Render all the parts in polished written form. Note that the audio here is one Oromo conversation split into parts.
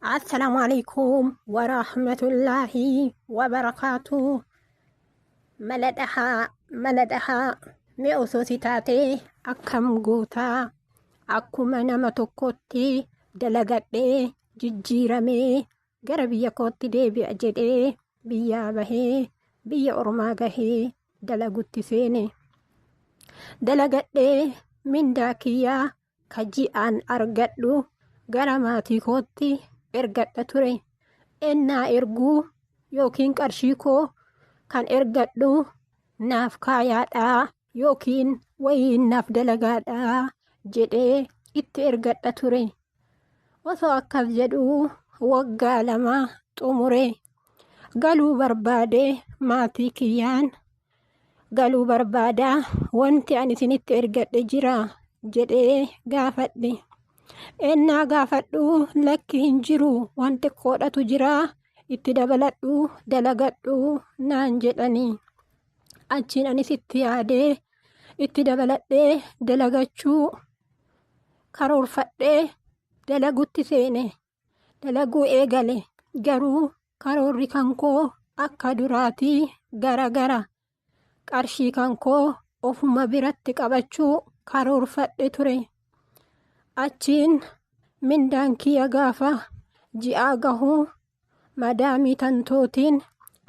السلام عليكم ورحمة الله وبركاته. ملدها مئوسوسي تاتي أكم غوتا أكما نما توكوتي دلغتي ججيرمي غرا بيا كوتي دي بيا جدي بيا بهي بيا أرماغهي دلغتي سيني دلغتي من داكيا كجيان أرغتلو غرا ماتي كوتي ergadha ture ennaa erguu yookiin qarshii koo kan ergadhu naaf kaayaadhaa yookiin wayiin naaf dalagaadhaa jedhee itti ergadha ture. Osoo akkas jedhuu waggaa 2 xumure galuu barbaade maatii kiyyaan galuu barbaadaa wanti ani isinitti ergadhe jira jedhee gaafadhe. Ennaa gaafadhu lakki hin jiru wanti qoodhatu jira itti dabaladhu dalagadhu naan jedhanii achiin anis itti yaadee itti dabaladhee dalagachuu karoorfadhee dalagutti seene dalaguu eegale garuu karoorri kan koo akka duraatii gara qarshii kan koo ofuma biratti qabachuu karoorfadhe ture. Achiin mindaan kiyya gaafa ji'aa gahuu madaamii tantootiin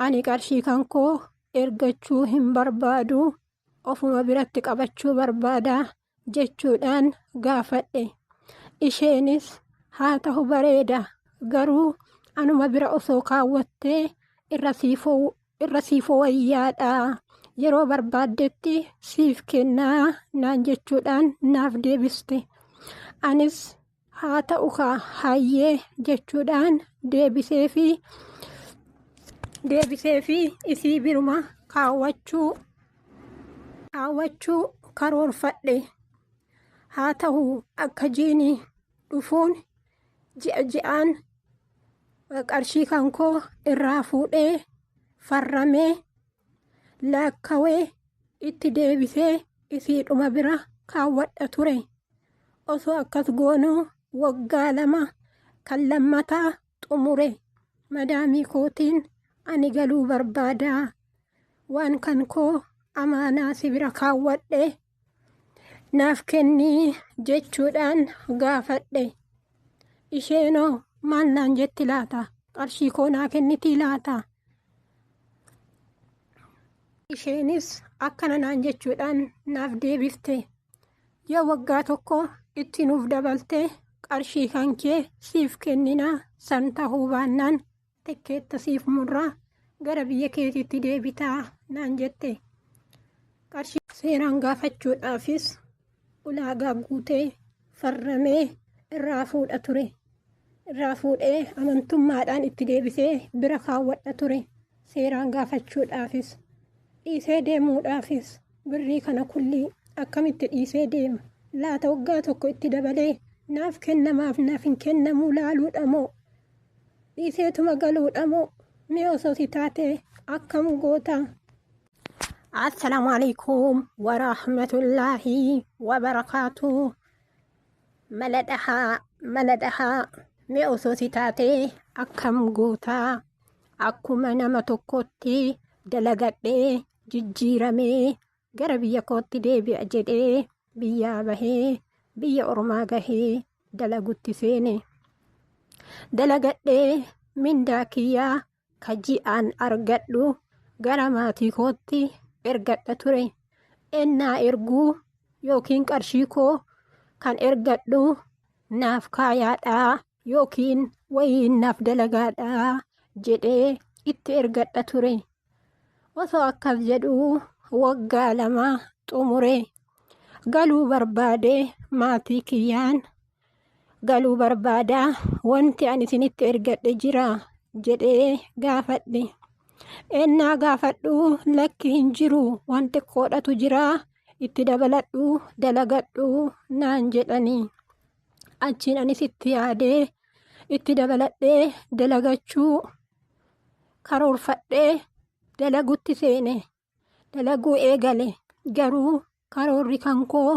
ani qarshii kan koo ergachuu hin barbaadu ofuma biratti qabachuu barbaada jechuudhaan gaafadhe. Isheenis haa ta'u bareeda garuu anuma bira osoo kaawwattee irra siifoo wayyaadha yeroo barbaaddetti siif kennaa naan jechuudhaan naaf deebiste. Anis haa ta'u hayyee jechuudhaan deebisee fi isii biruma kaawwachuu karoorfadhe. Haa ta'u akka jiini dhufuun ji'aan qarshii kan koo irraa fuudhee farramee laakkawee itti deebisee isii dhuma bira kaawwadha ture. Osoo akkas goonuu waggaa 2 kan lammataa xumure madaamii kootiin ani galuu barbaadaa waan kan koo amaanaa si bira kaawwadhe naaf kennii jechuudhaan gaafadhe. Isheenoo maal naan jetti laata qarshii koo naa kennitii laata. Isheenis akkana naan jechuudhaan naaf deebifte yoo waggaa tokko itti nuuf dabalte qarshii kan kee siif kennina san tahuu baannaan tikkeetta siif murraa gara biyya keetiitti deebitaa naan jette. Qarshii seeraan gaafachuudhaafis ulaagaa guutee farramee irraa fuudha ture. Irraa fuudhee amantummaadhaan itti deebisee bira kaawwadha ture. Seeraan gaafachuudhaafis dhiisee deemuudhaafis birrii kana kullii akkamitti dhiisee deema. Laata waggaa tokko itti dabalee naaf kennamaaf naaf hin kennamuu laaluudha moo dhiiseetuma galuudha moo mee osoo si taate akkam goota. Assalaamu alaikum warahmatullaahi wabarakaatuh. Maladhaa mee osoo si taate akkam goota akkuma nama tokkotti dalagadhee jijjiiramee gara biyya kootti deebi'a jedhee biyyaa bahee biyya ormaa gahee dalagutti seene dalagadhee mindaa kiyyaa kaji'aan argadhu gara maatii kootti ergadha ture. Ennaa erguu yookiin qarshii koo kan ergadhu naaf kaayaadhaa yookiin wayiin naaf dalagaadhaa jedhee itti ergadha ture. Osoo akkas jedhuu waggaa 2 xumure galuu barbaade maatii kiyyaan galuu barbaadaa wanti ani isinitti ergadhe jira jedhee gaafadhe. Ennaa gaafadhu lakki hin jiru wanti qoodhatu jira itti dabaladhu dalagadhu naan jedhanii achiin anis itti yaadee itti dabaladhee dalagachuu karoorfadhee dalagutti seene dalaguu eegale garuu karoorri kan koo